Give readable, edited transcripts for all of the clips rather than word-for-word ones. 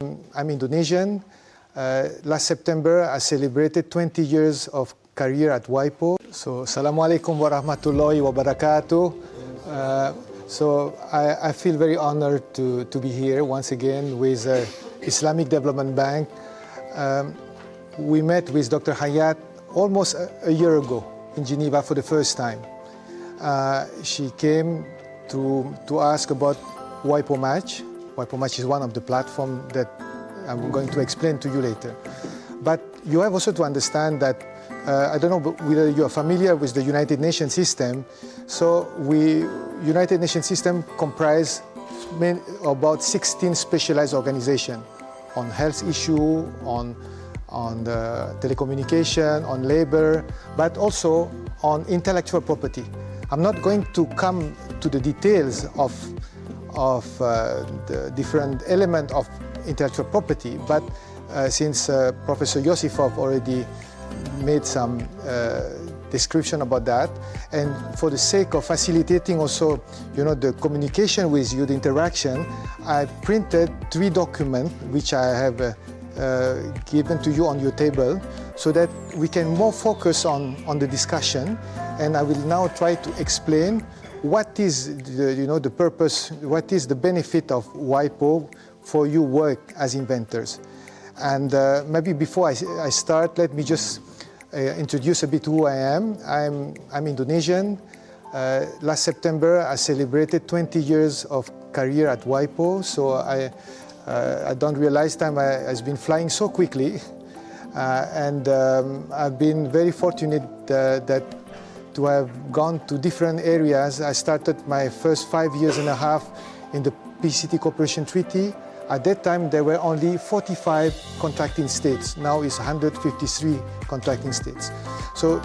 I'm Indonesian. Last September, I celebrated 20 years of career at WIPO. So, Assalamualaikum warahmatullahi wabarakatuh. I feel very honored to be here once again with Islamic Development Bank. We met with Dr. Hayat almost a year ago in Geneva for the first time. She came to ask about WIPO Match. WIPO Match is one of the platforms that I'm going to explain to you later. But you have also to understand that, I don't know whether you are familiar with the United Nations system. So United Nations system comprise about 16 specialized organizations on health issue, on the telecommunication, on labor, but also on intellectual property. I'm not going to come to the details of the different elements of intellectual property, but since Professor Yosifov already made some description about that, and for the sake of facilitating also, the communication with you, the interaction, I printed 3 documents which I have given to you on your table, so that we can more focus on the discussion. And I will now try to explain what is the purpose, what is the benefit of WIPO for your work as inventors. And maybe before I start, let me just introduce a bit who I am. I'm Indonesian. Last September, I celebrated 20 years of career at WIPO, so I don't realize time has been flying so quickly. And I've been very fortunate to have gone to different areas. I started my first 5.5 years in the PCT Cooperation Treaty. At that time, there were only 45 contracting states. Now it's 153 contracting states. So,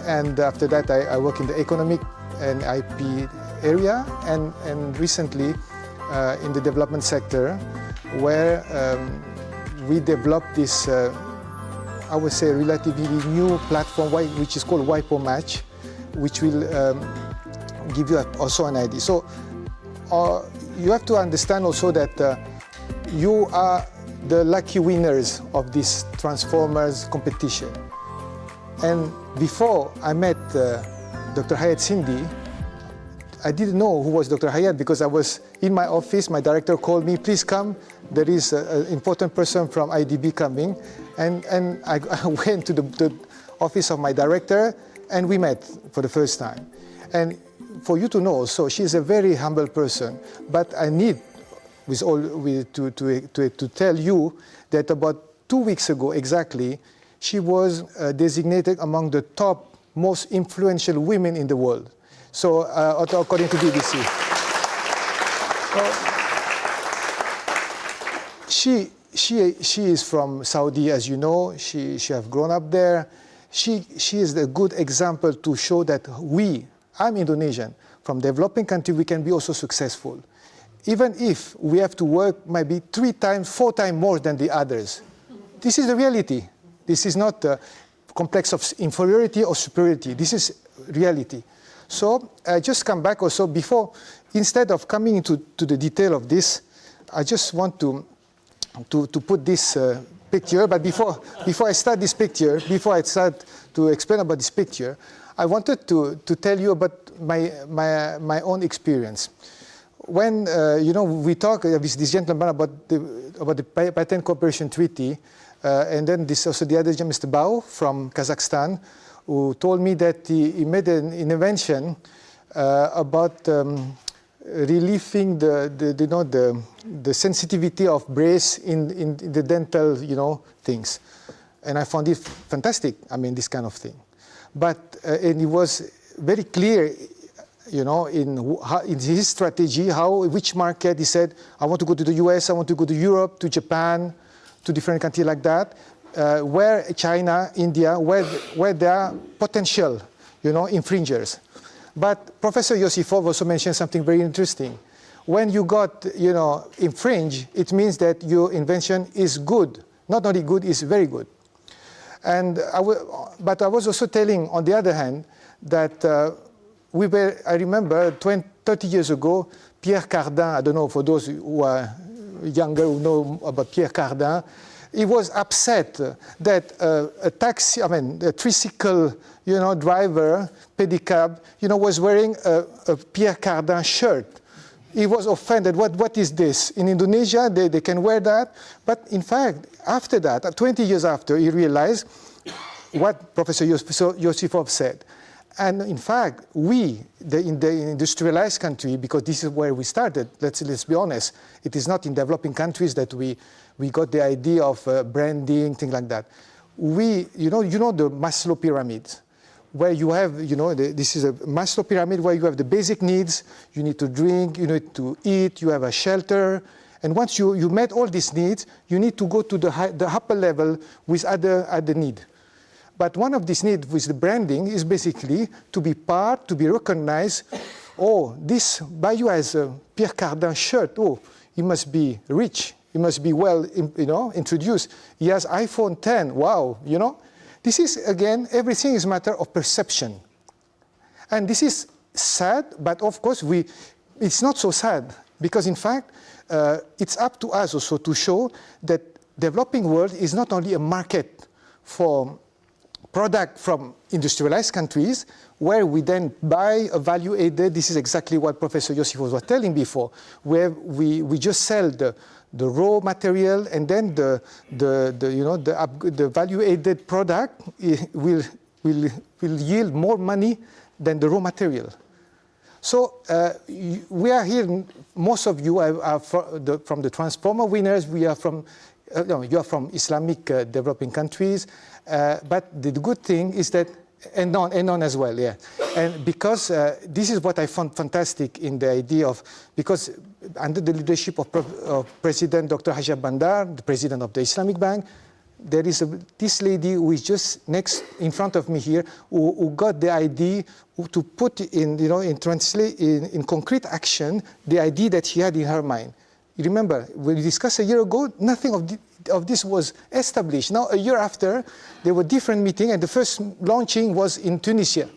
and after that, I work in the economic and IP area, and recently in the development sector, where we developed this, I would say, relatively new platform, which is called WIPO Match, which will give you also an idea. So you have to understand also that you are the lucky winners of this Transformers competition. And before I met Dr. Hayat Cindy, I didn't know who was Dr. Hayat because I was in my office. My director called me, please come. There is an important person from IDB coming. And I went to the office of my director, and we met for the first time. And for you to know, so she's a very humble person, but I need to tell you that about 2 weeks ago exactly, she was designated among the top most influential women in the world. So according to BBC. She is from Saudi, as you know. She have grown up there. She is a good example to show that I'm Indonesian, from developing country, we can be also successful. Even if we have to work maybe 3 times, 4 times more than the others. This is the reality. This is not a complex of inferiority or superiority. This is reality. So I just come back also before, instead of coming into the detail of this, I just want to put this picture, but before I start this picture, before I start to explain about this picture, I wanted to tell you about my own experience. When we talk with this gentleman about the Patent Cooperation Treaty, and then also the other gentleman, Mr. Bajoe from Kazakhstan, who told me that he made an invention about relieving the sensitivity of brace in the dental, things. And I found it fantastic, this kind of thing. But and it was very clear, in his strategy, which market, he said, I want to go to the US, I want to go to Europe, to Japan, to different countries like that, where China, India, where there are potential, infringers. But Professor Yosifov also mentioned something very interesting. When you got, infringed, it means that your invention is good. Not only good, it's very good. And but I was also telling, on the other hand, that I remember 30 years ago, Pierre Cardin, I don't know for those who are younger who know about Pierre Cardin. He was upset that a tricycle, driver, pedicab, was wearing a Pierre Cardin shirt. He was offended. What is this? In Indonesia, they can wear that. But in fact, after that, 20 years after, he realized what Professor Yosifov said. And in fact, in the industrialized country, because this is where we started, let's be honest, it is not in developing countries that we got the idea of branding, things like that. You know the Maslow pyramid, where you have, this is a Maslow pyramid where you have the basic needs. You need to drink, you need to eat, you have a shelter. And once you met all these needs, you need to go to the upper level with other needs. But one of these needs with the branding is basically to be part, to be recognized. Oh, this Bajoe has a Pierre Cardin shirt. Oh, he must be rich. He must be well, introduced. He has iPhone 10. Wow, This is, again, everything is a matter of perception. And this is sad, but of course it's not so sad. Because in fact, it's up to us also to show that developing world is not only a market for product from industrialized countries, where we then buy a value added. This is exactly what Professor Yosifov was telling before, where we just sell the raw material, and then the value added product will yield more money than the raw material. So we are here. Most of you are from the Transformer winners. We are from. You are from Islamic developing countries, but the good thing is that, and non as well, yeah. And because this is what I found fantastic in the idea of, because under the leadership of President Dr. Hajjab Bandar, the president of the Islamic Bank, there is this lady who is just next in front of me here, who got the idea to put in concrete action the idea that she had in her mind. You remember, when we discussed a year ago, nothing of this was established. Now, a year after, there were different meetings, and the first launching was in Tunisia.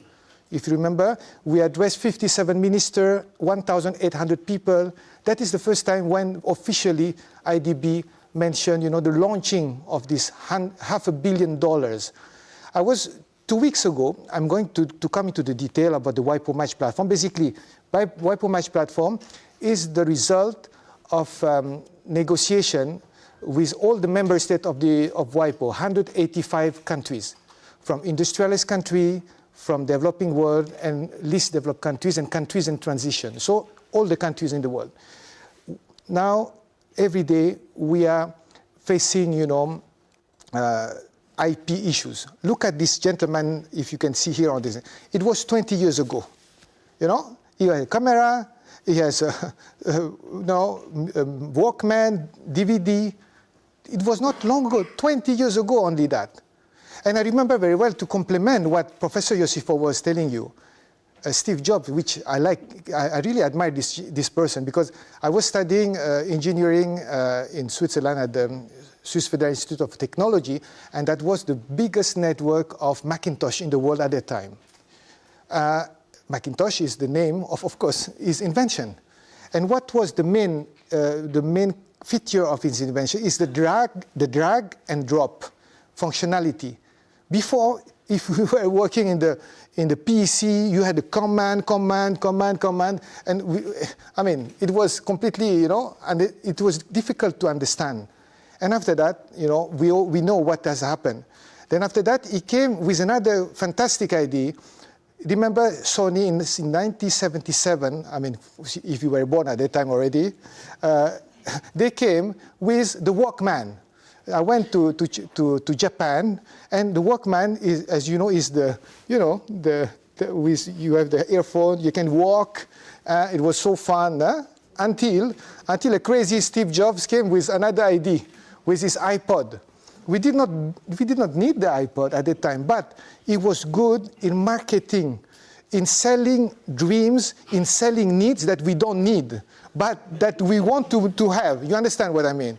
If you remember, we addressed 57 ministers, 1,800 people. That is the first time when officially IDB mentioned, the launching of this $500 million. 2 weeks ago, I'm going to come into the detail about the WIPO Match platform. Basically, WIPO Match platform is the result of negotiation with all the member states of WIPO, 185 countries, from industrialized country, from developing world, and least developed countries, and countries in transition. So all the countries in the world. Now, every day we are facing, IP issues. Look at this gentleman, if you can see here on this. It was 20 years ago. He had a camera. He has a Walkman, DVD. It was not long ago, 20 years ago only that. And I remember very well, to complement what Professor Yosifov was telling you, Steve Jobs, which I like, I really admire this person, because I was studying engineering in Switzerland at the Swiss Federal Institute of Technology, and that was the biggest network of Macintosh in the world at that time. Macintosh is the name of course, his invention. And what was the main feature of his invention is the drag and drop functionality. Before, if we were working in the PC, you had the command, and it was completely, and it was difficult to understand. And after that, we know what has happened. Then after that, he came with another fantastic idea. Remember Sony in 1977, if you were born at that time already, they came with the Walkman. I went to Japan, and the Walkman is, as you know, is you have the earphone, you can walk. It was so fun, until a crazy Steve Jobs came with another idea, with his iPod. We did not need the iPod at that time, but it was good in marketing, in selling dreams, in selling needs that we don't need, but that we want to have. You understand what I mean?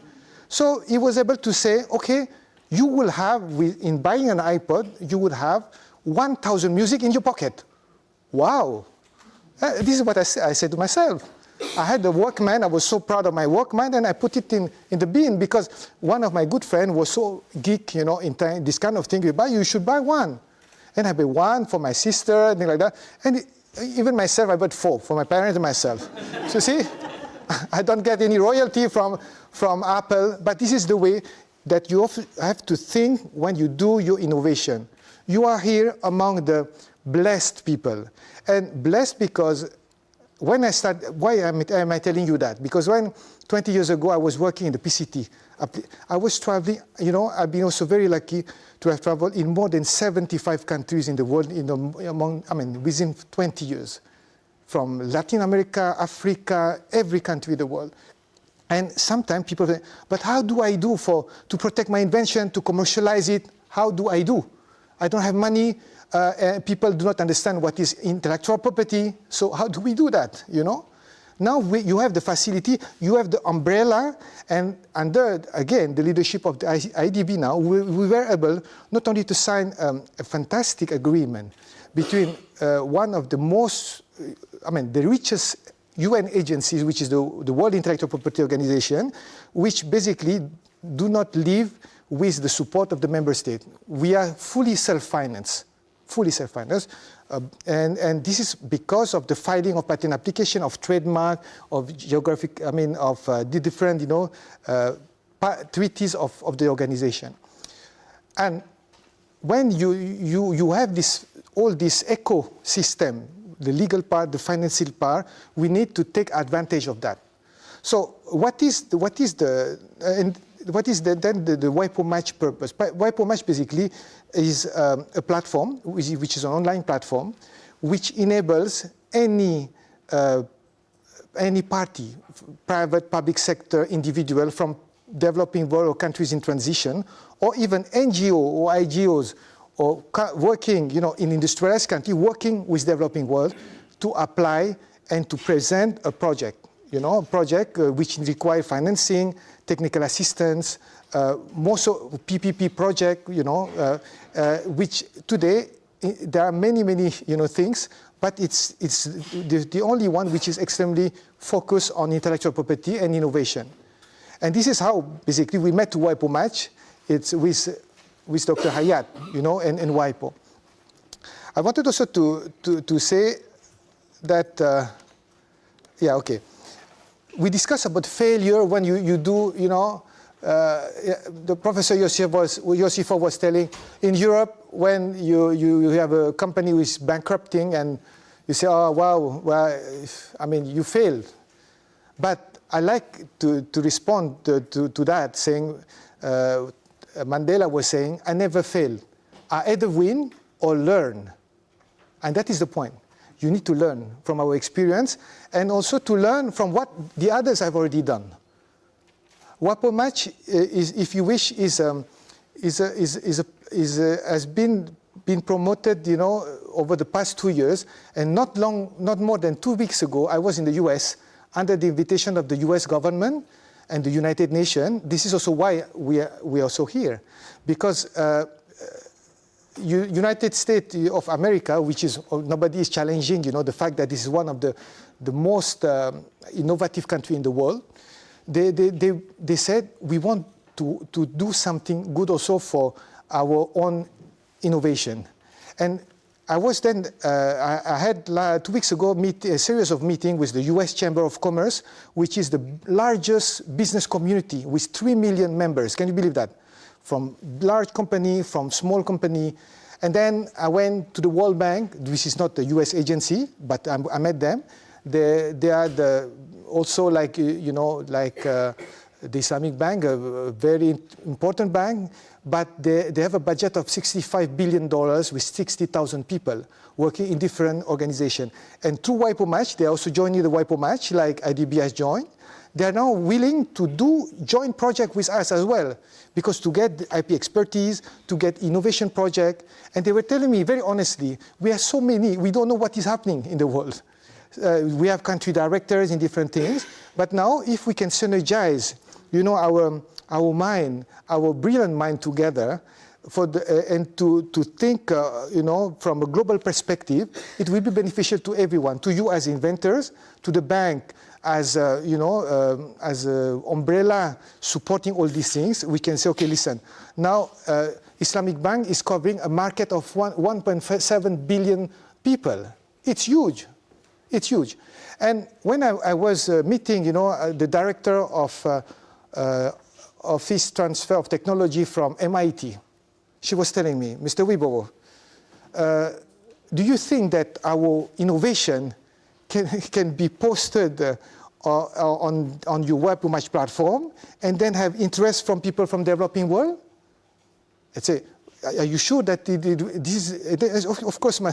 So he was able to say, okay, you will have, in buying an iPod, you would have 1,000 music in your pocket. Wow. This is what I said to myself. I had the Walkman. I was so proud of my Walkman, and I put it in the bin because one of my good friends was so geek, in this kind of thing. You should buy one. And I bought one for my sister, and things like that. And even myself, I bought 4 for my parents and myself. So see, I don't get any royalty from Apple, but this is the way that you have to think when you do your innovation. You are here among the blessed people. And blessed because when I started, why am I telling you that? Because when 20 years ago I was working in the PCT, I was traveling, I've been also very lucky to have traveled in more than 75 countries in the world within 20 years. From Latin America, Africa, every country in the world. And sometimes people say, but how do I do to protect my invention, to commercialize it? How do? I don't have money. And people do not understand what is intellectual property. So how do we do that, Now you have the facility, you have the umbrella, and under, again, the leadership of the IDB now, we were able not only to sign a fantastic agreement between one of the the richest UN agencies, which is the World Intellectual Property Organization, which basically do not live with the support of the member state. We are fully self-financed. And this is because of the filing of patent application, of trademark, of geographic, of the different, treaties of the organization. And when you have all this ecosystem, the legal part, the financial part, we need to take advantage of that. So what is then the WIPO Match purpose? WIPO Match basically is a platform, which is an online platform, which enables any party, private, public sector, individual from developing world or countries in transition, or even NGO or IGOs, or working, in industrialized country, working with developing world to apply and to present a project. A project which requires financing, technical assistance, most of PPP project, which today there are many things, but it's the only one which is extremely focused on intellectual property and innovation. And this is how basically we met to WIPO Match. It's with Dr. Hayat, and WIPO. I wanted also to say that, we discussed about failure when you do, the Professor Yosifov was telling, in Europe, when you have a company who is bankrupting and you say, oh, wow, well, you failed. But I like to respond to that, saying, Mandela was saying, I never fail. I either win or learn. And that is the point. You need to learn from our experience and also to learn from what the others have already done. WIPO Match, if you wish, has been promoted, over the past 2 years, and not more than 2 weeks ago, I was in the US under the invitation of the US government and the United Nations. This is also why we are also here, because United States of America, which is nobody is challenging, the fact that this is one of the most innovative country in the world. They said we want to do something good also for our own innovation, and I was then I had 2 weeks ago a series of meetings with the U.S. Chamber of Commerce, which is the largest business community with 3 million members. Can you believe that? From large company, from small company. And then I went to the World Bank, which is not a US agency, but I met them. They are also like the Islamic Bank, a very important bank, but they have a budget of $65 billion with 60,000 people working in different organizations. And through WIPO Match, they are also joining the WIPO Match, like IDB has joined. They are now willing to do joint project with us as well, because to get IP expertise, to get innovation project, and they were telling me very honestly, we have so many, we don't know what is happening in the world. We have country directors in different things, but now if we can synergize, our mind, our brilliant mind together, and to think, from a global perspective, it will be beneficial to everyone, to you as inventors, to the bank, as as an umbrella supporting all these things, we can say, okay, listen, now Islamic Bank is covering a market of 1.7 billion people. It's huge. It's huge. And when I was meeting, the director of Office Transfer of Technology from MIT, she was telling me, Mr. Wibowo, do you think that our innovation can be posted on your WIPO Match platform and then have interest from people from the developing world? I'd say, are you sure that this is, of course, my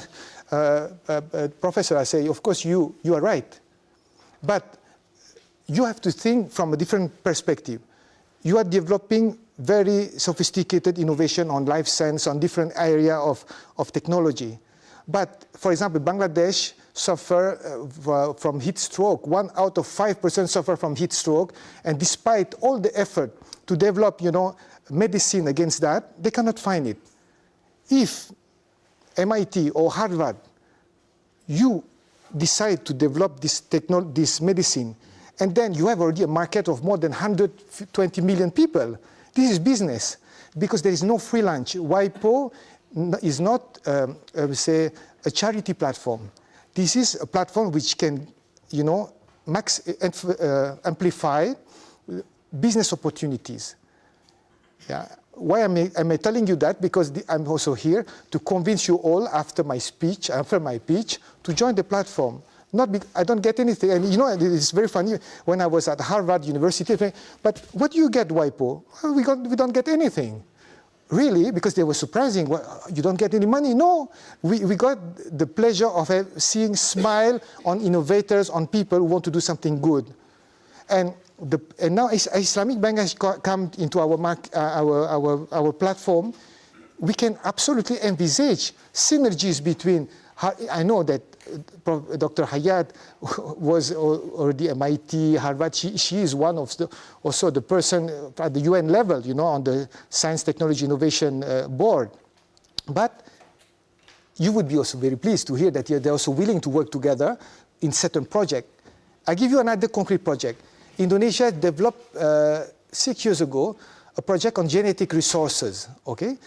professor, I say, of course, you are right. But you have to think from a different perspective. You are developing very sophisticated innovation on life science, on different area of technology. But, for example, Bangladesh suffer from heat stroke. 1 out of 5% suffer from heat stroke. And despite all the effort to develop, medicine against that, they cannot find it. If MIT or Harvard, you decide to develop this medicine, and then you have already a market of more than 120 million people, this is business, because there is no free lunch. WIPO is not, say, a charity platform. This is a platform which can, amplify business opportunities. Yeah. Why am I telling you that? Because I'm also here to convince you all after my pitch, to join the platform. I don't get anything. And it's very funny. When I was at Harvard University, but what do you get, WIPO? Well, we don't get anything. Really? Because they were surprising. Well, you don't get any money? No. We got the pleasure of seeing smile on innovators, on people who want to do something good. And now Islamic Bank has come into our platform. We can absolutely envisage synergies between. I know that Dr. Hayat was already MIT, Harvard. She is one of also the person at the UN level, on the Science, Technology, Innovation Board. But you would be also very pleased to hear that they're also willing to work together in certain projects. I give you another concrete project. Indonesia developed 6 years ago a project on genetic resources, okay,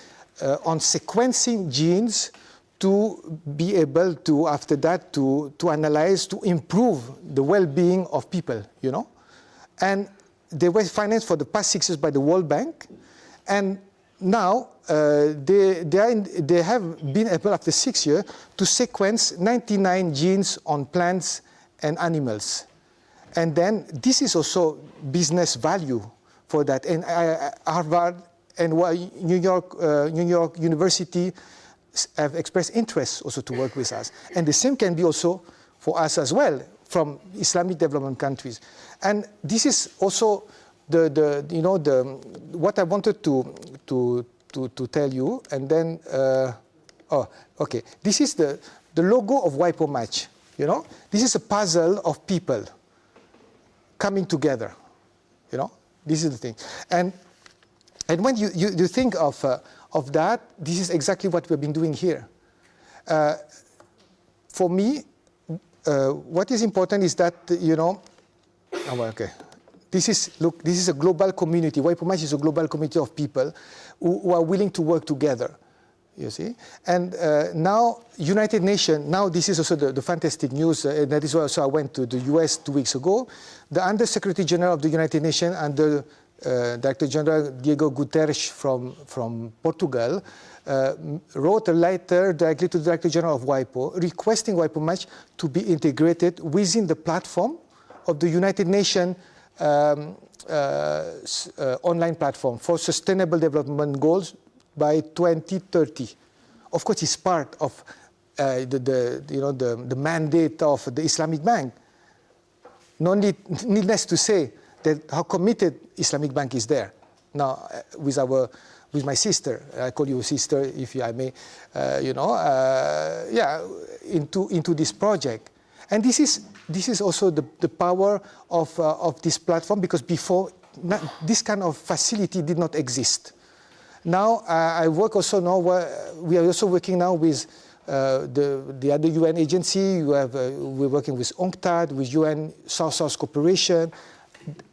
on sequencing genes to be able to, after that, to analyze, to improve the well-being of people, And they were financed for the past 6 years by the World Bank. And now they have been able, after 6 years, to sequence 99 genes on plants and animals. And then this is also business value for that. And Harvard and New York University have expressed interest also to work with us. And the same can be also for us as well from Islamic development countries. And this is also what I wanted to tell you. And then, okay. This is the logo of WIPO Match. This is a puzzle of people coming together, This is the thing, and when you think of that, this is exactly what we've been doing here. For me, what is important is that okay, this is a global community. WIPO Match is a global community of people who are willing to work together. You see, and now United Nations. Now this is also the fantastic news. That is why also I went to the US 2 weeks ago. The Under Secretary General of the United Nations and the Director General Diego Guterres from Portugal wrote a letter directly to the Director General of WIPO requesting WIPO Match to be integrated within the platform of the United Nations online platform for Sustainable Development Goals by 2030. Of course, it's part of the mandate of the Islamic Bank. Needless to say that how committed Islamic Bank is there. Now, with my sister, I call you sister, if I may, into this project. And this is also the power of this platform, because before this kind of facility did not exist. Now I work also now. We are also working now with the other UN agency. You have, we're working with UNCTAD, with UN South-South Cooperation.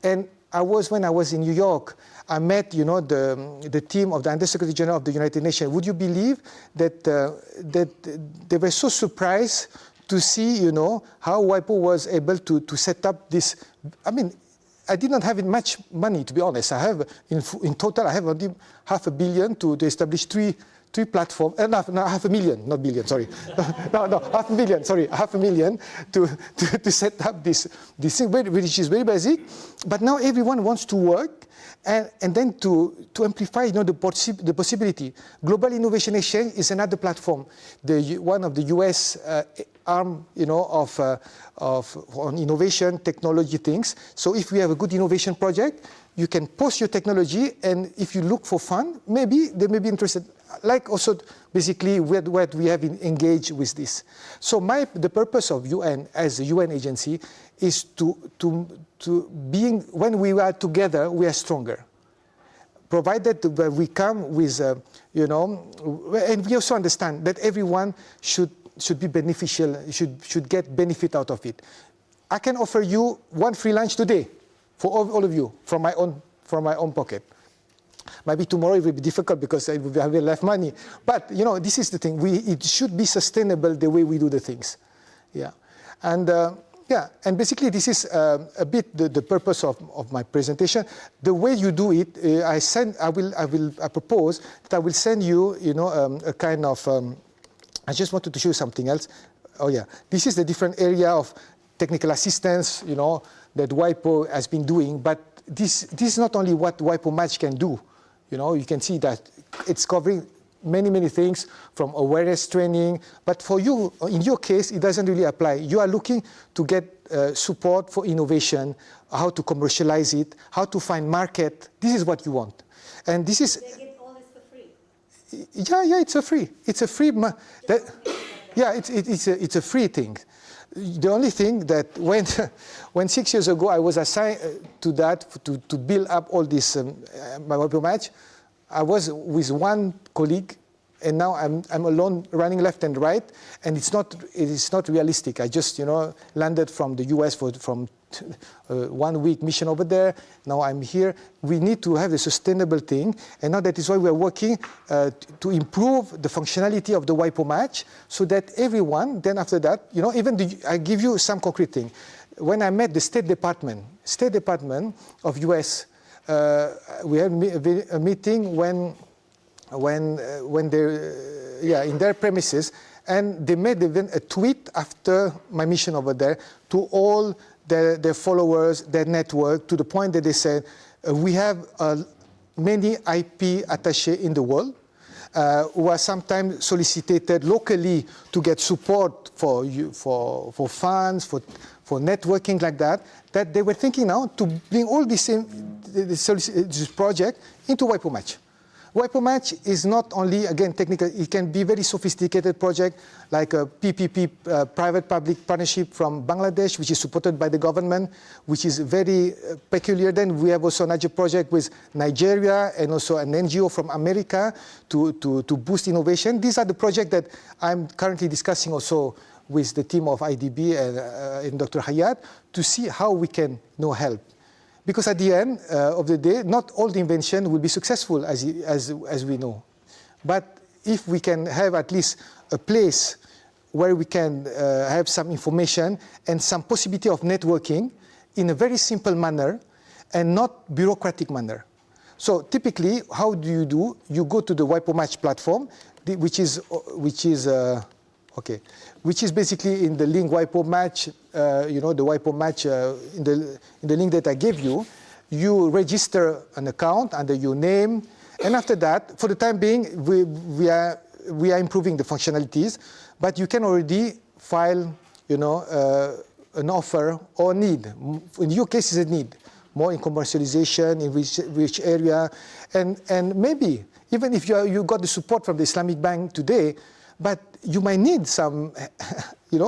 And when I was in New York, I met, the team of the Undersecretary General of the United Nations. Would you believe that they were so surprised to see, how WIPO was able to set up this? I mean, I did not have much money, to be honest. I have, in total, I have only $500 million to establish three platforms. No, $500,000, not billion, sorry. no, $500,000, sorry, $500,000 to set up this thing, which is very basic. But now everyone wants to work and then to amplify, the possibility. Global Innovation Exchange is another platform. One of the U.S. arm, on innovation, technology things. So if we have a good innovation project, you can post your technology, and if you look for fund, maybe they may be interested. Like also, basically, what we have engaged with this. So the purpose of UN as a UN agency is to being, when we are together, we are stronger. Provided that we come with, and we also understand that everyone should be beneficial, should get benefit out of it. I can offer you one free lunch today for all of you from my own pocket. Maybe tomorrow it will be difficult because I will have less money. But this is the thing. It should be sustainable the way we do the things. Yeah, and and basically this is a bit the purpose of my presentation. The way you do it, I propose that I will send you, a kind of. I just wanted to show you something else. Oh yeah, this is the different area of technical assistance, that WIPO has been doing. But this is not only what WIPO Match can do. You can see that it's covering many things from awareness training. But for you, in your case, it doesn't really apply. You are looking to get support for innovation, how to commercialize it, how to find market. This is what you want. And this is... They get all this for free. Yeah, it's a free. It's a free... it's a free thing. The only thing that when 6 years ago I was assigned to that, to build up all this my WIPO Match, I was with one colleague, and now I'm alone running left and right, and it is not realistic. I just landed from the US from 1 week mission over there. Now I'm here. We need to have a sustainable thing, and now that is why we are working to improve the functionality of the WIPO Match, so that everyone, then after that, I give you some concrete thing. When I met the State Department of US, we had a meeting when they're in their premises, and they made even a tweet after my mission over there to all their followers, their network, to the point that they said, we have many IP attachés in the world who are sometimes solicited locally to get support for funds, for networking like that they were thinking now to bring all this project into WIPO Match. WIPO Match is not only, again, technical. It can be very sophisticated project, like a PPP, private-public partnership from Bangladesh, which is supported by the government, which is very peculiar. Then we have also another project with Nigeria and also an NGO from America to boost innovation. These are the projects that I'm currently discussing also with the team of IDB and Dr. Hayat to see how we can help. Because at the end of the day, not all the invention will be successful, as we know. But if we can have at least a place where we can have some information and some possibility of networking in a very simple manner and not bureaucratic manner. So typically, how do? You go to the WIPO Match platform, which is basically in the link WIPO Match, the WIPO Match, in the link that I gave you, you register an account under your name, and after that, for the time being, we are improving the functionalities, but you can already file, an offer or need. In your case, it's a need, more in commercialization, in which area, and maybe even if you got the support from the Islamic Bank today, but you might need some,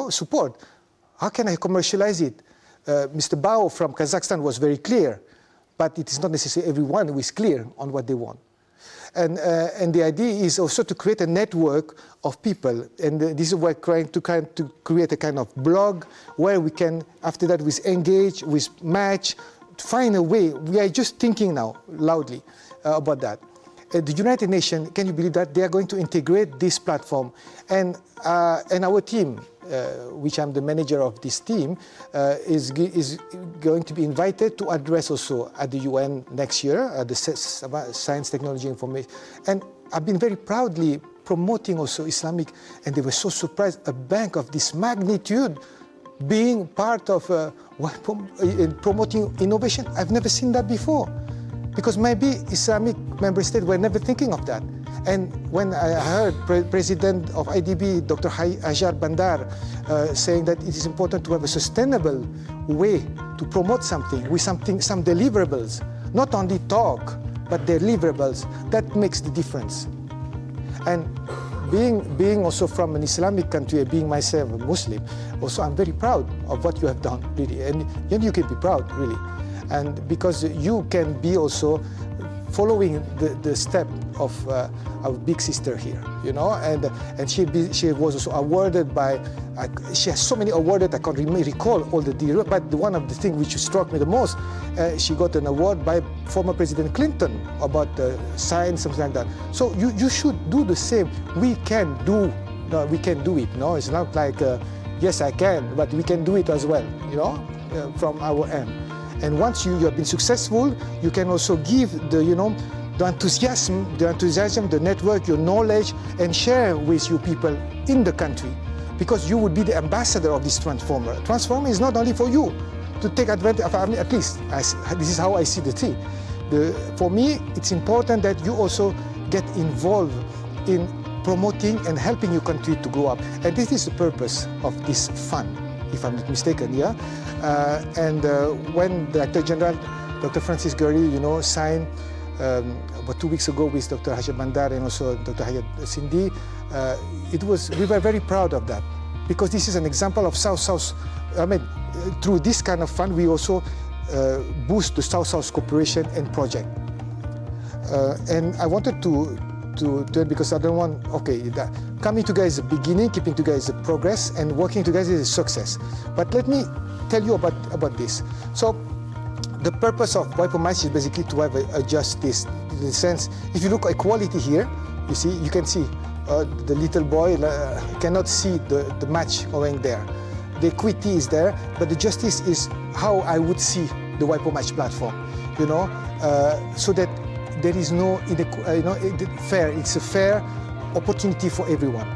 support. How can I commercialize it? Mr. Bajoe from Kazakhstan was very clear, but it is not necessarily everyone who is clear on what they want. And the idea is also to create a network of people, and this is why we're trying to create a kind of blog where we can, after that, we engage, we match, find a way. We are just thinking now loudly about that. The United Nations, can you believe that they are going to integrate this platform, and our team, which I'm the manager of this team, is going to be invited to address also at the UN next year, the Science, Technology, Information. And I've been very proudly promoting also Islamic, and they were so surprised, a bank of this magnitude being part of promoting innovation. I've never seen that before, because maybe Islamic member states were never thinking of that. And when I heard President of IDB, Dr. Hajar Bandar, saying that it is important to have a sustainable way to promote something with some deliverables, not only talk, but deliverables, that makes the difference. And being also from an Islamic country, being myself a Muslim, also I'm very proud of what you have done, really. And you can be proud, really. And because you can be also following the step of our big sister here, you know, and she was also awarded by, she has so many awards I can't recall all the deal, but one of the things which struck me the most, she got an award by former President Clinton about science, something like that. So you should do the same. We can do it. No, it's not like yes I can, but we can do it as well, you know, from our end. And once you have been successful, you can also give the enthusiasm, the network, your knowledge, and share with you people in the country, because you would be the ambassador of this transformer. Transformer is not only for you to take advantage of, at least this is how I see the thing. For me, it's important that you also get involved in promoting and helping your country to grow up. And this is the purpose of this fund, if I'm not mistaken, yeah? When Director General Dr. Francis Gurry, signed about 2 weeks ago with Dr. Hajar Bandar and also Dr. Hayat Sindhi, we were very proud of that, because this is an example of South-South. I mean, through this kind of fund, we also boost the South-South cooperation and project. And I wanted to do it because I don't want, coming together is the beginning, keeping together is the progress, and working together is a success. But let me tell you about this. So the purpose of WIPO match is basically to have a justice, in the sense, if you look at equality here, you can see the little boy cannot see the match going there. The equity is there, but the justice is how I would see the WIPO match platform, so that there is no, fair. It's a fair opportunity for everyone.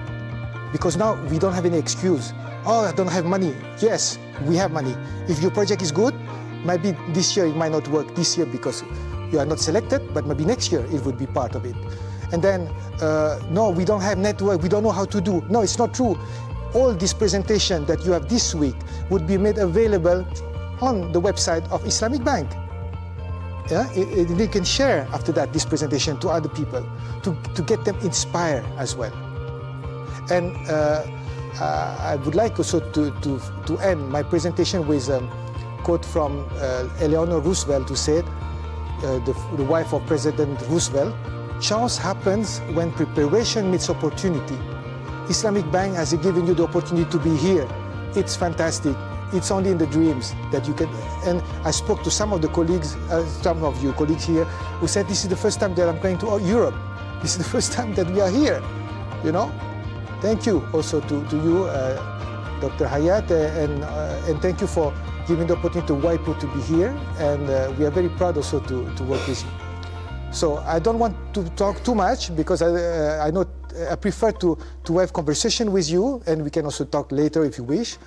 Because now we don't have any excuse. Oh, I don't have money. Yes, we have money. If your project is good, maybe this year it might not work this year because you are not selected, but maybe next year it would be part of it. And then, no, we don't have network, we don't know how to do. No, it's not true. All this presentation that you have this week would be made available on the website of Islamic Bank. Yeah? They can share after that this presentation to other people to get them inspired as well. And I would like also to end my presentation with a quote from Eleanor Roosevelt, who said, the wife of President Roosevelt, "Chance happens when preparation meets opportunity. Islamic Bank has given you the opportunity to be here. It's fantastic. It's only in the dreams that you can." And I spoke to some of the colleagues, some of you colleagues here, who said, this is the first time that I'm going to Europe. This is the first time that we are here, Thank you also to you, Dr. Hayat, and thank you for giving the opportunity to WIPO to be here. And we are very proud also to work with you. So I don't want to talk too much, because I prefer to have conversation with you, and we can also talk later if you wish.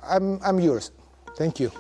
I'm yours. Thank you.